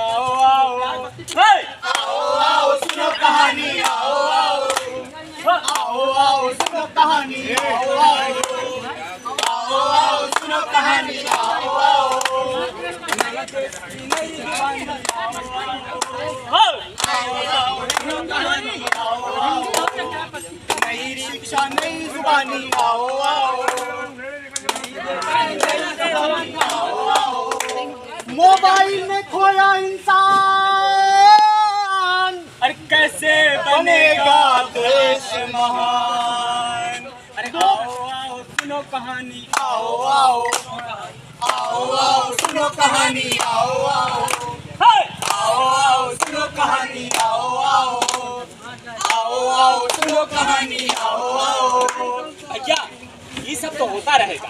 आओ आओ आओ आओ सुनो कहानी, आओ आओ आओ आओ सुनो कहानी, आओ आओ आओ आओ सुनो कहानी, आओ आओ नई शिक्षा नई जुबानी, आओ आओ मोबाइल में खोया इंसान, अरे कैसे बनेगा देश महान। अरे आओ आओ सुनो कहानी, आओ आओ आओ आओ सुनो कहानी, आओ आओ आओ आओ सुनो कहानी, आओ आओ आओ आओ सुनो कहानी, आओ आओ। भैया ये सब तो होता रहेगा,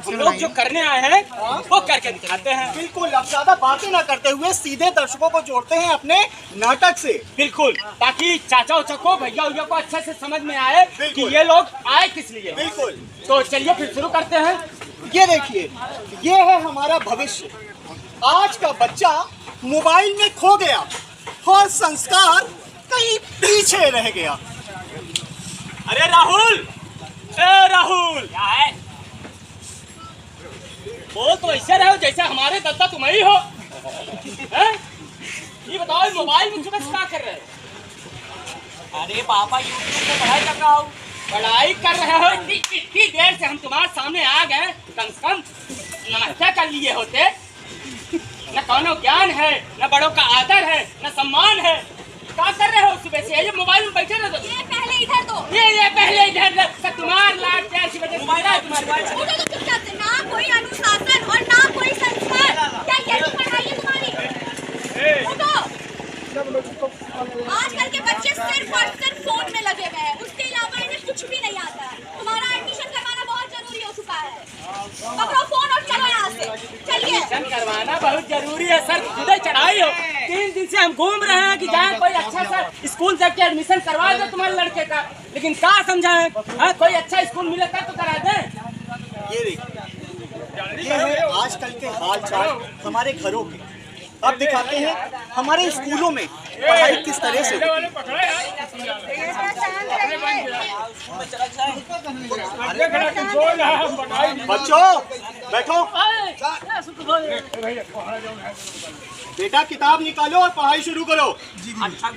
हम लोग जो करने आए हैं वो करके दिखाते हैं। बिल्कुल, अब ज्यादा बातें ना करते हुए सीधे दर्शकों को जोड़ते हैं अपने नाटक से। बिल्कुल, ताकि चाचा उचा को भैया उया को अच्छे से समझ में आए कि ये लोग आए किस लिए। बिल्कुल, तो चलिए फिर शुरू करते हैं। ये देखिए, ये है हमारा भविष्य। आज का बच्चा मोबाइल में खो गया और संस्कार कहीं पीछे रह गया। अरे राहुल, ए राहुल, क्या है? वो तो ऐसे रहो जैसे हमारे दादा तुम ही हो। हैं? ये बताओ मोबाइल में सुबह क्या कर रहे हो? अरे पापा यूट्यूब पे पढ़ाई कर रहा हूँ। पढ़ाई कर रहे हो? इतनी देर से हम तुम्हारे सामने आ गए, कम से कम नमस्ते कर लिए होते। न कौनो ज्ञान है, न बड़ों का आदर है, न सम्मान है। क्या कर रहे हो सुबह से? ये मोबाइल में बैठे रहो। ये पहले इधर दो। ये पहले इधर तुम्हार लाट कैसी वजह से उधर तो चुपचाप से, ना कोई अनुशासन और ना कोई संस्कार। क्या यही पढ़ाई है तुम्हारी? उठो। आजकल के बच्चे सिर्फ और सिर्फ फोन में लगे हुए हैं, उसके अलावा इन्हें कुछ भी नहीं आता है। तुम्हारा एडमिशन करवाना बहुत जरूरी हो चुका है। पकड़ो फोन और चलो यहाँ से, चलिए। एडमिशन करवाना बहुत जरूरी है सर, खुद चढ़ाई हो। 3 दिन से हम घूम रहे हैं कि जहाँ कोई अच्छा सा स्कूल जाके एडमिशन करवा दो तुम्हारे लड़के का, लेकिन क्या समझाएं? हाँ, कोई अच्छा स्कूल मिले तो करा दें। ये देखिए, ये है आजकल के हाल चाल हमारे घरों के। अब दिखाते हैं हमारे स्कूलों में पढ़ाई किस तरह से होती है। बच्चों बैठो, बेटा किताब निकालो और पढ़ाई शुरू करो। अच्छा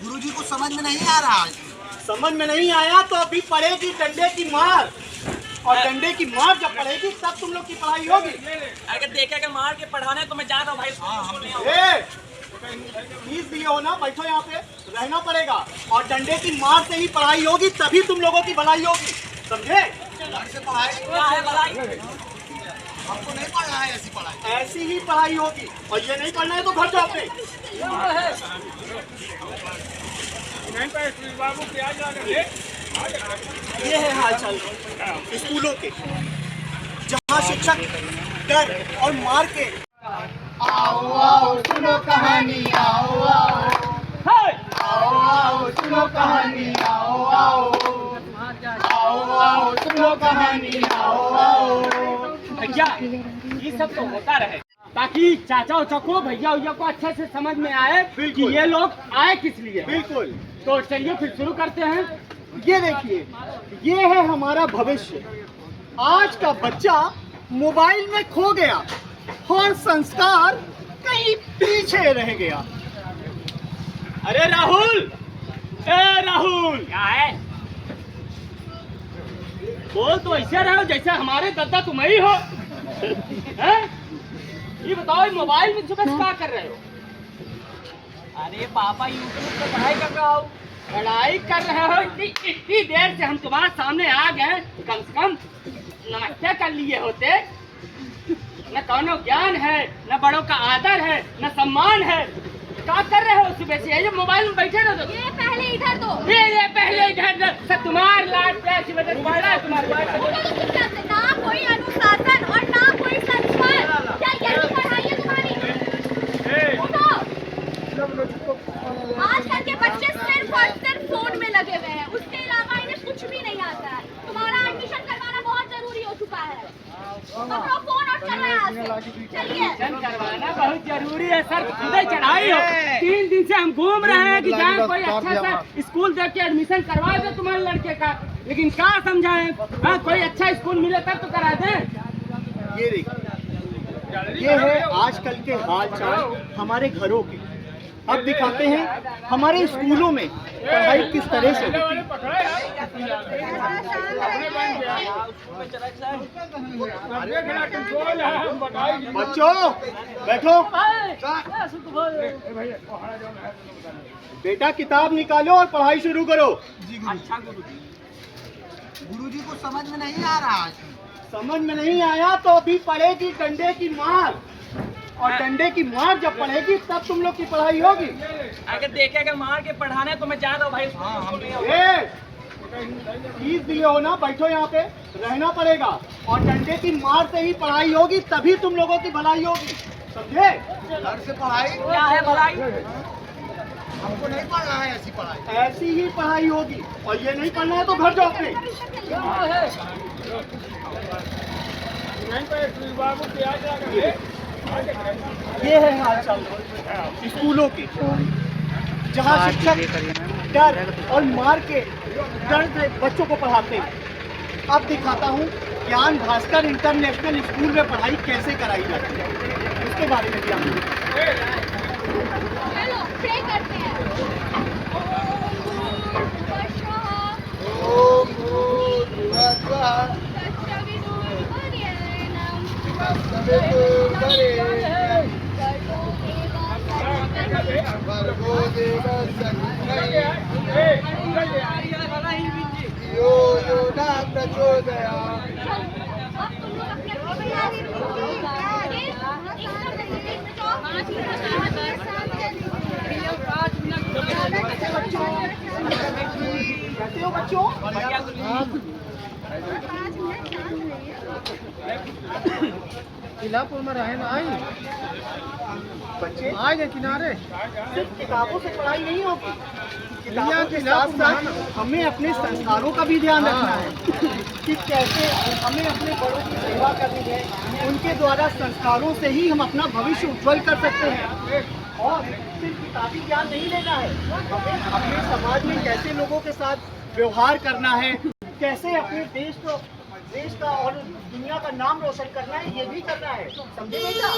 गुरुजी को समझ में नहीं आ रहा है। समझ में नहीं आया तो अभी पड़ेगी डंडे की मार, और डंडे की मार जब पड़ेगी तब तुम लोग की पढ़ाई होगी। अगर देखेगा मार के पढ़ाने तो मैं जा रहा हूँ भाई। फीस दिए हो ना, बैठो यहाँ पे, रहना पड़ेगा। और डंडे की मार से ही पढ़ाई होगी, तभी तुम लोगों की भलाई होगी, समझे? पढ़ाई क्या है भलाई? हमको नहीं पढ़ना है ऐसी पढ़ाई। ऐसी ही पढ़ाई होगी, और ये नहीं पढ़ना है तो घर जाओ अपने। ये है हाल चाल स्कूलों के, जहाँ शिक्षक डर और मार के। आओ आओ सुनो कहानी, आओ आओ आओ आओ सुनो कहानी, आओ आओ आओ आओ सुनो कहानी, आओ आओ। भैया ये सब तो होता रहे, ताकि चाचा उचा को भैया उया को अच्छे से समझ में आए कि ये लोग आए किस लिए। बिल्कुल, तो चलिए फिर शुरू करते हैं। ये देखिए, ये है हमारा भविष्य। आज का बच्चा मोबाइल में खो गया और संस्कार कहीं पीछे रह गया। अरे राहुल, ए राहुल, क्या है? बोल तो ऐसे रहो जैसे हमारे दादा तुम ही हो। हैं? ये बताओ मोबाइल में सुबह क्या कर रहे हो? अरे पापा यूट्यूब पे पढ़ाई कर रहा हूँ। पढ़ाई कर रहे हो? इतनी देर से हम तुम्हारे सामने आ गए, कम से कम नमस्ते कर लिए होते। न कौनो ज्ञान है, न बड़ों का आदर है, न सम्मान है। क्या कर रहे हो सुबह से? ये मोबाइल में बैठे रहो। ये पहले इधर दो। ये पहले इधर सब तुम्हार लाट कैसी वजह से तुम्हारे उधर तो चुपचाप से, ना कोई अनुशासन और ना कोई संस्कार। क्या यही पढ़ाई है तुम्हारी? उठो। आजकल के बच्चे सिर्फ और सिर्फ फोन में लगे हुए हैं, उसके अलावा इन्हें कुछ भी नहीं आता है। तुम्हारा एडमिशन करवाना बहुत जरूरी हो चुका है। पकड़ो फोन और चलो यहाँ से, चलिए। एडमिशन करवाना बहुत जरूरी जरूरी है सर, खुदे चढ़ाई हो। 3 दिन से हम घूम रहे हैं कि जाए कोई अच्छा सा स्कूल देख के एडमिशन करवा दे तुम्हारे लड़के का, लेकिन क्या समझाएं? हाँ, कोई अच्छा स्कूल मिले तब तो करा दें। ये देखिए, ये है आजकल के हाल चाल हमारे घरों के। अब दिखाते हैं हमारे स्कूलों में पढ़ाई किस तरह से होती है। बच्चों बैठो, बेटा किताब निकालो और पढ़ाई शुरू करो। अच्छा गुरुजी को समझ में नहीं आ रहा। समझ में नहीं आया तो अभी पड़ेगी डंडे की मार, और डंडे की मार जब पड़ेगी तब तुम लोग की पढ़ाई होगी। अगर देखेगा मार के पढ़ाने तो मैं जा रहा हूँ भाई। फीस दिए हो ना, बैठो यहाँ पे, रहना पड़ेगा, और डंडे की मार से ही पढ़ाई होगी, तभी तुम लोगों की भलाई होगी, समझे? घर से पढ़ाई क्या है भलाई? हमको नहीं पढ़ना है, ऐसी पढ़ाई। ऐसी ही पढ़ाई होगी, और ये नहीं पढ़ना है तो घर जाओ अपने। ये है हाल चाल स्कूलों के, जहाँ शिक्षक डर और मार के डर से बच्चों को पढ़ाते हैं। अब दिखाता हूँ ज्ञान भास्कर इंटरनेशनल स्कूल में पढ़ाई कैसे कराई जाती है, उसके बारे में ज्ञान। चलो प्रे करते हैं। ओम भूर्भुवः भर्गो देवस्य धीमहि धियो यो न प्रचोदयात्। अब तुम लोग अपनी तैयारी कहते हो बच्चों? किलापुर में रहे ना आई बच्चे आए गए किनारे। सिर्फ किताबों से पढ़ाई नहीं होगी, किताबों के साथ साथ हमें अपने संस्कारों का भी ध्यान रखना है कि कैसे हमें अपने बड़ों की सेवा करनी है। उनके द्वारा संस्कारों से ही हम अपना भविष्य उज्जवल कर सकते हैं। और सिर्फ किताबी ज्ञान नहीं लेना है, हमें अपने समाज में कैसे लोगों के साथ व्यवहार करना है, कैसे अपने देश का और दुनिया का नाम रोशन करना है, ये भी करना है, समझे बेटा?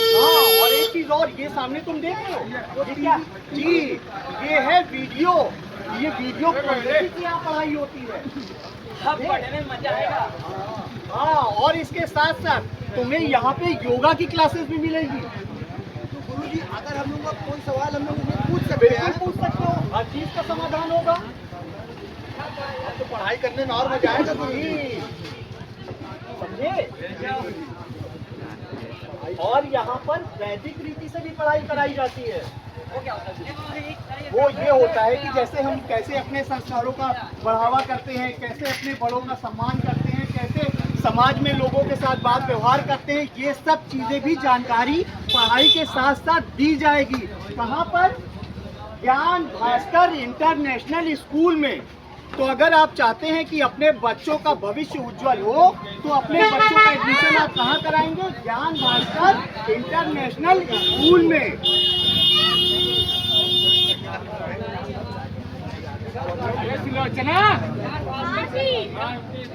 हाँ, और एक चीज और, ये सामने तुम देख रहे हो, ये क्या जी, ये है वीडियो, ये वीडियो क्वालिटी की यहाँ पढ़ाई होती है। अब पढ़ने में मजा आएगा। हाँ, और इसके साथ साथ तुम्हें यहाँ पे योगा की क्लासेस भी मिलेगी। तो गुरुजी अगर हम लोग का कोई सवाल हम लोग उन्हें पूछ सकते बिल्कुल हैं? पूछ सकते हो, हर चीज का समाधान होगा। तो पढ़ाई करने में और मजा आएगा जी, समझे? और यहाँ पर वैदिक रीति से भी पढ़ाई कराई जाती है। वो ये होता है कि जैसे हम कैसे अपने संस्कारों का बढ़ावा करते हैं, कैसे अपने बड़ों का सम्मान करते हैं, कैसे समाज में लोगों के साथ बात व्यवहार करते हैं, ये सब चीजें भी जानकारी पढ़ाई के साथ साथ दी जाएगी। कहाँ पर? ज्ञान भास्कर इंटरनेशनल स्कूल में। तो अगर आप चाहते हैं कि अपने बच्चों का भविष्य उज्जवल हो, तो अपने बच्चों का एडमिशन आप कहाँ कराएंगे? ज्ञान भास्कर इंटरनेशनल स्कूल में। सुलोचना, हाँ जी।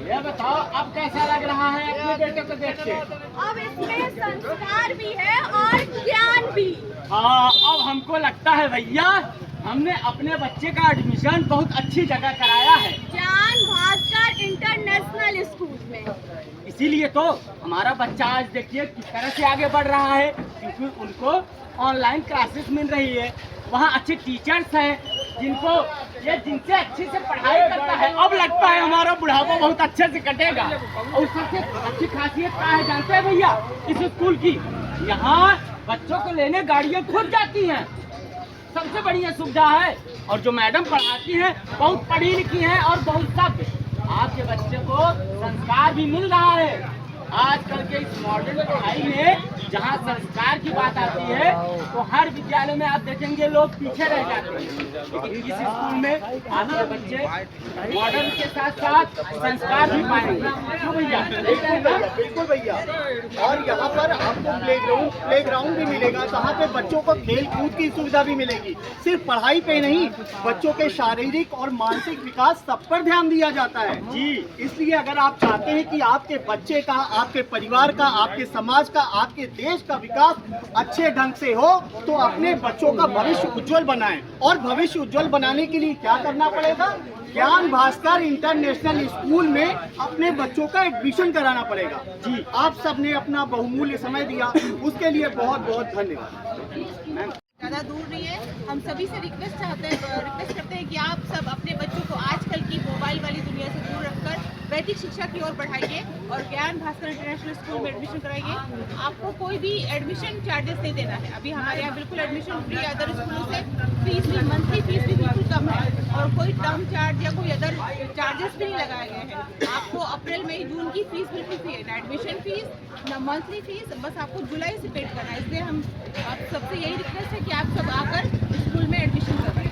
ये बताओ अब कैसा लग रहा है अपने बेटे को देख के? अब इसमें संस्कार भी है और ज्ञान भी। हाँ, अब हमको लगता है भैया हमने अपने बच्चे का एडमिशन बहुत अच्छी जगह कराया है, ज्ञान भास्कर इंटरनेशनल स्कूल में। इसीलिए तो हमारा बच्चा आज देखिए किस तरह से आगे बढ़ रहा है, क्योंकि उनको ऑनलाइन क्लासेस मिल रही है, वहाँ अच्छे टीचर्स हैं जिनसे अच्छे से पढ़ाई करता है। अब लगता है हमारा बुढ़ापा बहुत अच्छे से कटेगा। और सबसे अच्छी खासियत क्या है जानते हैं भैया इस स्कूल की? यहाँ बच्चों को लेने गाड़ियाँ खुद जाती हैं, सबसे बढ़िया सुविधा है। और जो मैडम पढ़ाती हैं बहुत पढ़ी लिखी हैं और बहुत सभ्य। आपके बच्चे को संस्कार भी मिल रहा है। आजकल के इस मॉडर्न पढ़ाई में जहाँ संस्कार की बात आती है तो हर विद्यालय में आप देखेंगे लोग पीछे रह जाते हैं, लेकिन इस स्कूल में आपके बच्चे मॉडर्न के साथ साथ संस्कार भी पाएंगे। क्यों भैया? बिल्कुल भैया। और यहाँ पर आपको प्लेग्राउंड भी मिलेगा, जहाँ पे बच्चों को खेल कूद की सुविधा भी मिलेगी। सिर्फ पढ़ाई पे नहीं, बच्चों के शारीरिक और मानसिक विकास सब पर ध्यान दिया जाता है जी। इसलिए अगर आप चाहते हैं कि आपके बच्चे का, आपके परिवार का, आपके समाज का, आपके देश का विकास अच्छे ढंग से हो तो अपने बच्चों का भविष्य उज्जवल बनाएं। और भविष्य उज्जवल बनाने के लिए क्या करना पड़ेगा? ज्ञान भास्कर इंटरनेशनल स्कूल में अपने बच्चों का एडमिशन कराना पड़ेगा जी। आप सबने अपना बहुमूल्य समय दिया, उसके लिए बहुत बहुत धन्यवाद। ज़्यादा दूर नहीं है, हम सभी से रिक्वेस्ट करते हैं कि आप सब अपने बच्चों को आजकल की मोबाइल वाली दुनिया से दूर रखकर वैदिक शिक्षा की ओर बढ़ाइए और ज्ञान भास्कर इंटरनेशनल स्कूल में एडमिशन कराइए। आपको कोई भी एडमिशन चार्जेस नहीं देना है। अभी हमारे यहाँ बिल्कुल एडमिशन फ्री, अदर स्कूलों से फीस भी, मंथली फीस भी बिल्कुल कम है और कोई टर्म चार्ज या कोई अदर चार्जेस भी नहीं लगाए गए हैं। आपको अप्रैल मई जून की फीस बिल्कुल फ्री है, ना एडमिशन फीस ना मंथली फीस, बस आपको जुलाई से पेड करना है। इसलिए हम आप सबसे यही रिक्वेस्ट है कि आप सब आकर स्कूल में एडमिशन करवाएं।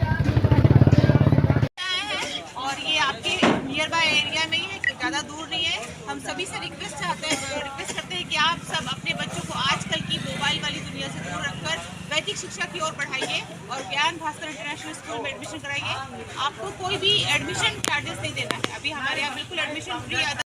और ये आपके नियर बाय एरिया में ही है, ज़्यादा दूर नहीं है। हम सभी से रिक्वेस्ट करते हैं कि आप सब अपने बच्चों को आजकल की मोबाइल वाली दुनिया से दूर रखकर वैदिक शिक्षा की ओर बढ़ाइए और ज्ञान भास्कर इंटरनेशनल स्कूल में एडमिशन कराइए। आपको कोई भी एडमिशन चार्जेस नहीं देना है। अभी हमारे यहाँ बिल्कुल एडमिशन फ्री